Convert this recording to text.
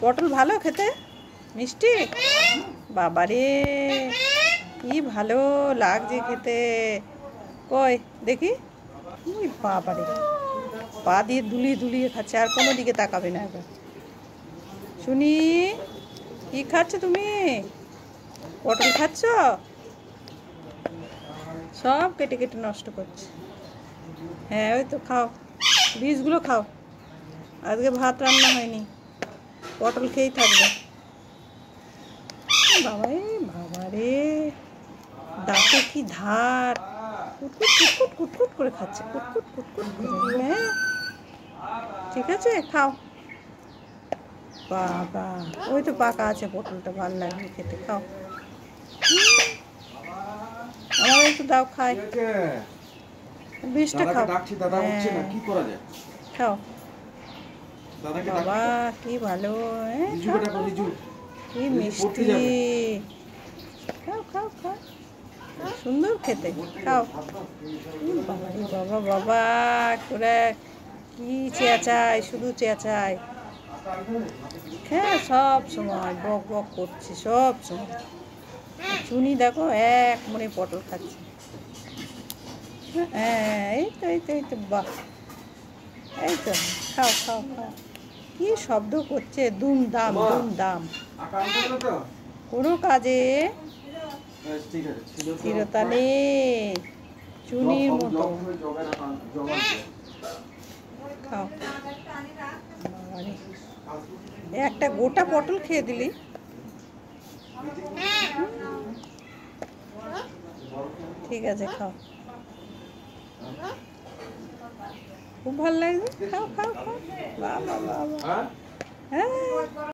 পটল ভালো খেতে, মিষ্টি। বাবারে কি ভালো লাগছে খেতে। কই দেখি। বাবারে পা দিয়ে দুলিয়ে দুলিয়ে খাচ্ছে, আর কোনো দিকে তাকাবে না। এবার শুনি কি খাচ্ছ তুমি? পটল খাচ্ছ? সব কেটে কেটে নষ্ট করছে। হ্যাঁ ওই তো খাও, বীজগুলো খাও। আজকে ভাত রান্না হয়নি, পটল খেয়েই থাকবে। বাবারে দাঁতে কি ধার। কুটকুট কুটকুট কুটকুট করে খাচ্ছে, কুটকুট কুটকুট করে। হ্যাঁ ঠিক আছে, খাও। বাবা ওই তো পাকা আছে পটলটা, ভালো লাগবে খেতে, খাও। আমার একটু দাও, খাই। বীজটা খাও। খাও। বাবা কি ভালো, কি মিষ্টি। খাও খাও খাও, সুন্দর খেতে, খাও। বাবা বাবা করে কি চেঁচায়, শুধু চেঁচায়। হ্যাঁ সব সময় বক বক করছে, সব সময়। চুনি দেখো এক মনে পটল খাচ্ছে। হ্যাঁ এই তো এই তো এই তো, বাহ এই তো। খাও খাও খাও। কি শব্দ করছে, দুমদাম দুমদাম। কোনো কাজে স্থিরতা নেই, চুনির মতো। খাও। একটা গোটা পটল খেয়ে দিলি। ঠিক আছে খাও, খুব ভালো লাগছে। খাও খাও খাও। বাবা বাবা। হ্যাঁ